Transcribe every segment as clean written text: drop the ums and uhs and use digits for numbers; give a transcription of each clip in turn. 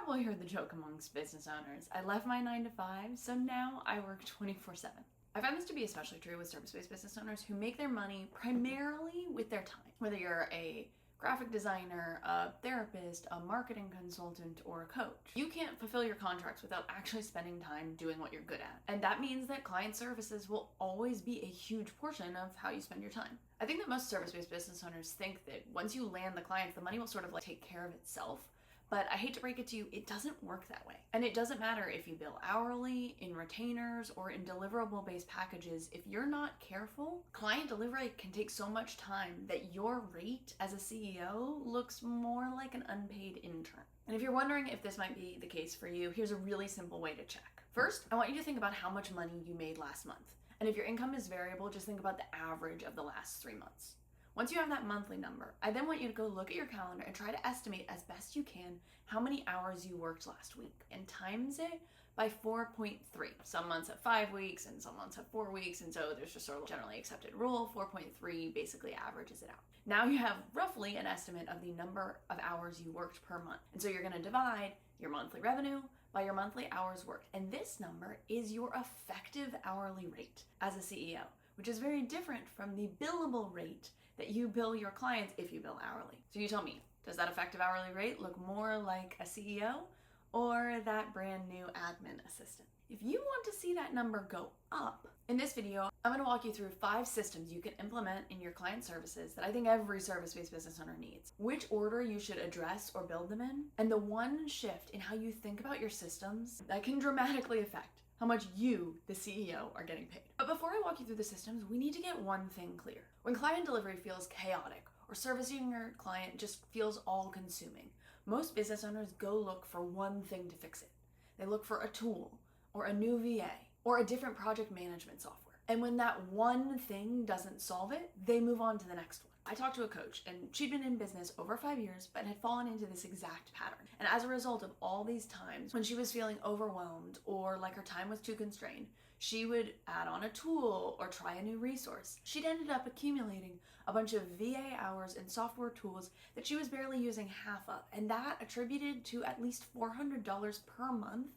probably heard the joke amongst business owners. I left my 9 to 5, so now I work 24/7. I find this to be especially true with service-based business owners who make their money primarily with their time. Whether you're a graphic designer, a therapist, a marketing consultant, or a coach. You can't fulfill your contracts without actually spending time doing what you're good at. And that means that client services will always be a huge portion of how you spend your time. I think that most service-based business owners think that once you land the clients, the money will sort of like take care of itself. But I hate to break it to you, it doesn't work that way. And it doesn't matter if you bill hourly, in retainers, or in deliverable-based packages. If you're not careful, client delivery can take so much time that your rate as a CEO looks more like an unpaid intern. And if you're wondering if this might be the case for you, here's a really simple way to check. First, I want you to think about how much money you made last month. And if your income is variable, just think about the average of the last 3 months. Once you have that monthly number, I then want you to go look at your calendar and try to estimate as best you can how many hours you worked last week and times it by 4.3. Some months have 5 weeks and some months have 4 weeks, and so there's just sort of generally accepted rule. 4.3 basically averages it out. Now you have roughly an estimate of the number of hours you worked per month. And so you're going to divide your monthly revenue by your monthly hours worked. And this number is your effective hourly rate as a CEO, which is very different from the billable rate that you bill your clients if you bill hourly. So you tell me, does that effective hourly rate look more like a CEO or that brand new admin assistant? If you want to see that number go up, in this video, I'm going to walk you through 5 systems you can implement in your client services that I think every service-based business owner needs, which order you should address or build them in, and the one shift in how you think about your systems that can dramatically affect how much you, the CEO, are getting paid. But before I walk you through the systems, we need to get one thing clear. When client delivery feels chaotic or servicing your client just feels all-consuming, most business owners go look for one thing to fix it. They look for a tool or a new VA or a different project management software. And when that one thing doesn't solve it, they move on to the next one. I talked to a coach and she'd been in business over 5 years but had fallen into this exact pattern. And as a result of all these times when she was feeling overwhelmed or like her time was too constrained, she would add on a tool or try a new resource. She'd ended up accumulating a bunch of VA hours and software tools that she was barely using half of. And that attributed to at least $400 per month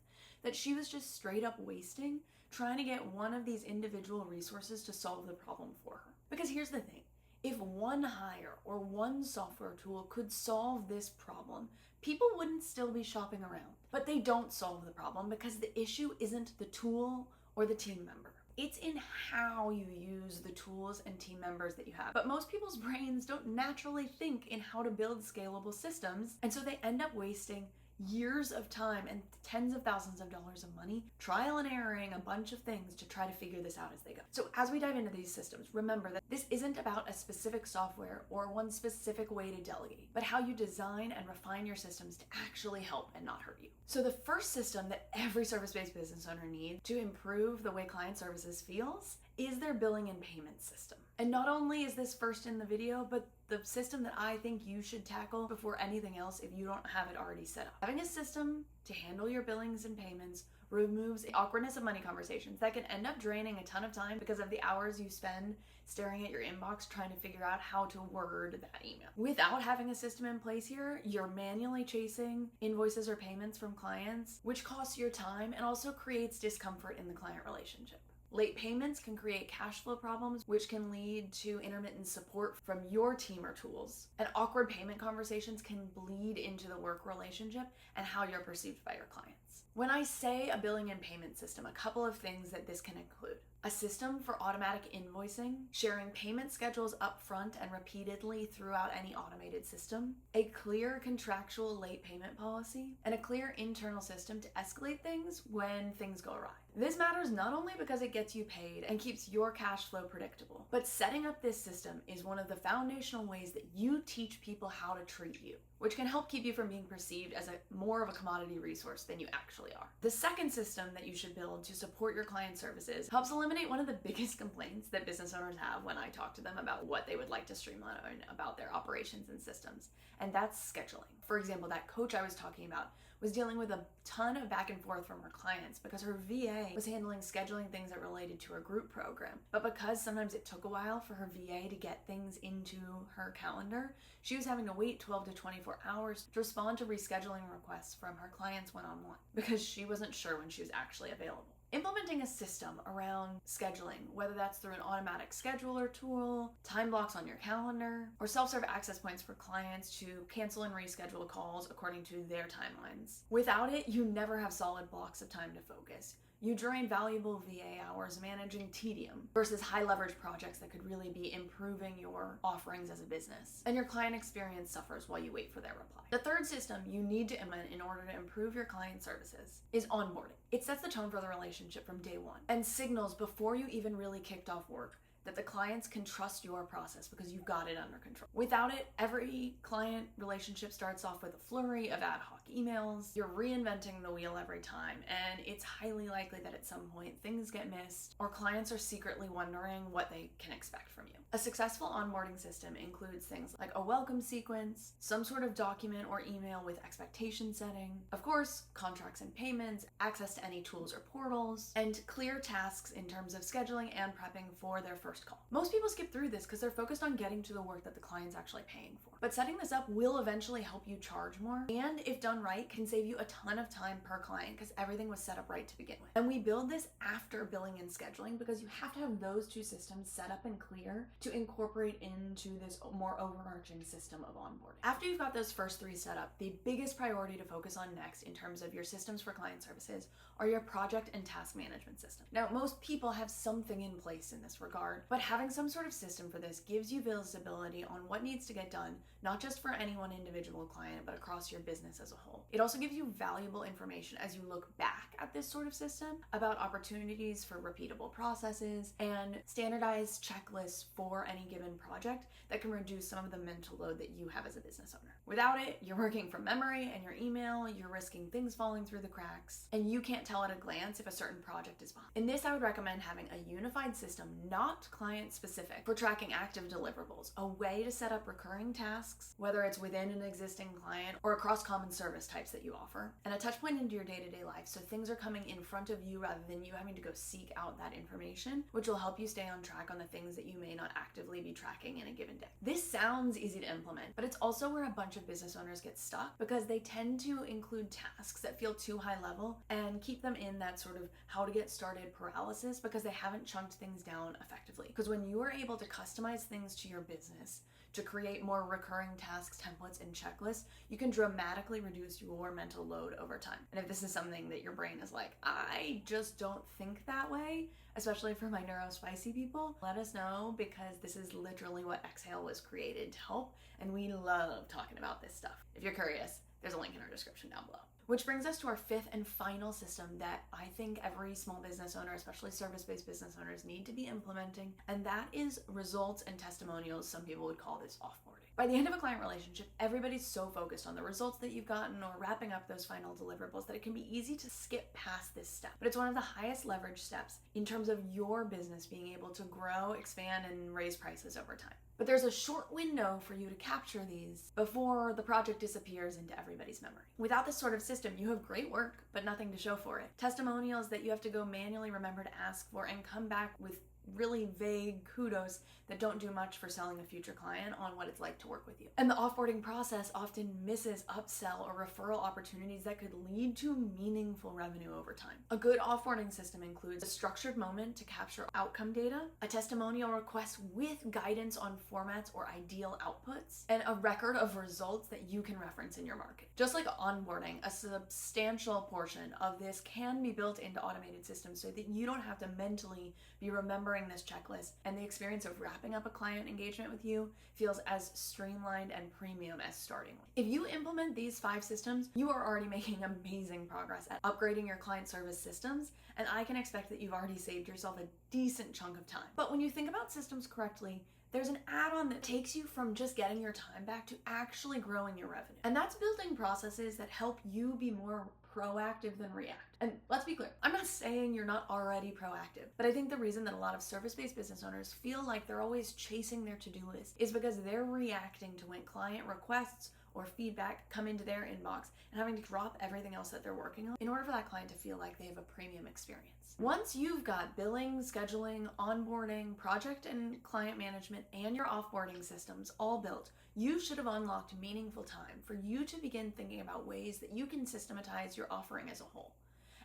that she was just straight up wasting trying to get one of these individual resources to solve the problem for her. Because here's the thing. If one hire or one software tool could solve this problem, people wouldn't still be shopping around. But they don't solve the problem because the issue isn't the tool or the team member. It's in how you use the tools and team members that you have. But most people's brains don't naturally think in how to build scalable systems, and so they end up wasting years of time and tens of thousands of dollars of money, trial and erroring a bunch of things to try to figure this out as they go. So as we dive into these systems, remember that this isn't about a specific software or one specific way to delegate, but how you design and refine your systems to actually help and not hurt you. So the first system that every service-based business owner needs to improve the way client services feels is their billing and payment system. And not only is this first in the video, but the system that I think you should tackle before anything else if you don't have it already set up. Having a system to handle your billings and payments removes the awkwardness of money conversations that can end up draining a ton of time because of the hours you spend staring at your inbox trying to figure out how to word that email. Without having a system in place here, you're manually chasing invoices or payments from clients, which costs your time and also creates discomfort in the client relationship. Late payments can create cash flow problems, which can lead to intermittent support from your team or tools. And awkward payment conversations can bleed into the work relationship and how you're perceived by your clients. When I say a billing and payment system, a couple of things that this can include. A system for automatic invoicing, sharing payment schedules upfront and repeatedly throughout any automated system, a clear contractual late payment policy, and a clear internal system to escalate things when things go awry. This matters not only because it gets you paid and keeps your cash flow predictable, but setting up this system is one of the foundational ways that you teach people how to treat you, which can help keep you from being perceived as more of a commodity resource than you actually are. The second system that you should build to support your client services helps eliminate one of the biggest complaints that business owners have when I talk to them about what they would like to streamline about their operations and systems, and that's scheduling. For example, that coach I was talking about was dealing with a ton of back and forth from her clients because her VA was handling scheduling things that related to her group program. But because sometimes it took a while for her VA to get things into her calendar, she was having to wait 12 to 24 hours to respond to rescheduling requests from her clients one-on-one because she wasn't sure when she was actually available. Implementing a system around scheduling, whether that's through an automatic scheduler tool, time blocks on your calendar, or self-serve access points for clients to cancel and reschedule calls according to their timelines. Without it, you never have solid blocks of time to focus. You drain valuable VA hours managing tedium versus high leverage projects that could really be improving your offerings as a business. And your client experience suffers while you wait for their reply. The third system you need to implement in order to improve your client services is onboarding. It sets the tone for the relationship from day one and signals before you even really kicked off work that the clients can trust your process because you've got it under control. Without it, every client relationship starts off with a flurry of ad hoc emails. You're reinventing the wheel every time, and it's highly likely that at some point things get missed or clients are secretly wondering what they can expect from you. A successful onboarding system includes things like a welcome sequence, some sort of document or email with expectation setting, of course, contracts and payments, access to any tools or portals, and clear tasks in terms of scheduling and prepping for their first call. Most people skip through this because they're focused on getting to the work that the client's actually paying for. But setting this up will eventually help you charge more, and if done right, can save you a ton of time per client because everything was set up right to begin with. And we build this after billing and scheduling because you have to have those two systems set up and clear to incorporate into this more overarching system of onboarding. After you've got those first three set up, the biggest priority to focus on next in terms of your systems for client services are your project and task management system. Now, most people have something in place in this regard, but having some sort of system for this gives you visibility on what needs to get done, not just for any one individual client, but across your business as a whole. It also gives you valuable information as you look back at this sort of system about opportunities for repeatable processes and standardized checklists for any given project that can reduce some of the mental load that you have as a business owner. Without it, you're working from memory and your email, you're risking things falling through the cracks, and you can't tell at a glance if a certain project is behind. In this, I would recommend having a unified system, not client specific, for tracking active deliverables, a way to set up recurring tasks, whether it's within an existing client or across common service types that you offer, and a touch point into your day-to-day life so things are coming in front of you rather than you having to go seek out that information, which will help you stay on track on the things that you may not actively be tracking in a given day. This sounds easy to implement, but it's also where a bunch of business owners get stuck because they tend to include tasks that feel too high level and keep them in that sort of how to get started paralysis because they haven't chunked things down effectively. Because when you are able to customize things to your business, to create more recurring tasks, templates, and checklists, you can dramatically reduce your mental load over time. And if this is something that your brain is like, I just don't think that way, especially for my neurospicy people, let us know because this is literally what Exhale was created to help, and we love talking about this stuff. If you're curious, there's a link in our description down below. Which brings us to our fifth and final system that I think every small business owner, especially service-based business owners, need to be implementing, and that is results and testimonials. Some people would call this offboarding. By the end of a client relationship, everybody's so focused on the results that you've gotten or wrapping up those final deliverables that it can be easy to skip past this step. But it's one of the highest leverage steps in terms of your business being able to grow, expand, and raise prices over time. But there's a short window for you to capture these before the project disappears into everybody's memory. Without this sort of system, you have great work, but nothing to show for it. Testimonials that you have to go manually remember to ask for and come back with really vague kudos that don't do much for selling a future client on what it's like to work with you. And the offboarding process often misses upsell or referral opportunities that could lead to meaningful revenue over time. A good offboarding system includes a structured moment to capture outcome data, a testimonial request with guidance on formats or ideal outputs, and a record of results that you can reference in your market. Just like onboarding, a substantial portion of this can be built into automated systems so that you don't have to mentally be remembering this checklist, and the experience of wrapping up a client engagement with you feels as streamlined and premium as starting with. If you implement these 5 systems, you are already making amazing progress at upgrading your client service systems, and I can expect that you've already saved yourself a decent chunk of time. But when you think about systems correctly, there's an add-on that takes you from just getting your time back to actually growing your revenue. And that's building processes that help you be more proactive than react. And let's be clear, I'm not saying you're not already proactive, but I think the reason that a lot of service-based business owners feel like they're always chasing their to-do list is because they're reacting to when client requests or feedback come into their inbox and having to drop everything else that they're working on in order for that client to feel like they have a premium experience. Once you've got billing, scheduling, onboarding, project and client management, and your offboarding systems all built, you should have unlocked meaningful time for you to begin thinking about ways that you can systematize your offering as a whole.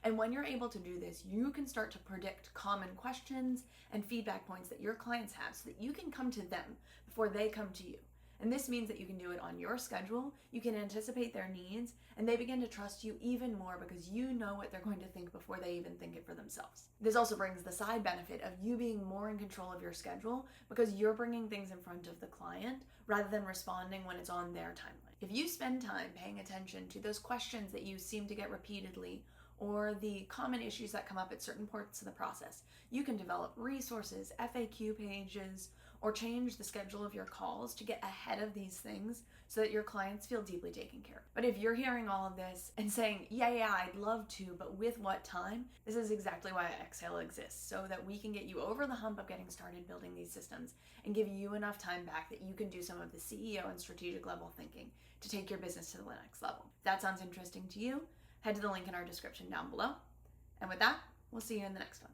And when you're able to do this, you can start to predict common questions and feedback points that your clients have so that you can come to them before they come to you. And this means that you can do it on your schedule, you can anticipate their needs, and they begin to trust you even more because you know what they're going to think before they even think it for themselves. This also brings the side benefit of you being more in control of your schedule because you're bringing things in front of the client rather than responding when it's on their timeline. If you spend time paying attention to those questions that you seem to get repeatedly or the common issues that come up at certain parts of the process, you can develop resources, FAQ pages, or change the schedule of your calls to get ahead of these things so that your clients feel deeply taken care of. But if you're hearing all of this and saying, yeah, I'd love to, but with what time? This is exactly why Exhale exists, so that we can get you over the hump of getting started building these systems and give you enough time back that you can do some of the CEO and strategic level thinking to take your business to the next level. If that sounds interesting to you, head to the link in our description down below. And with that, we'll see you in the next one.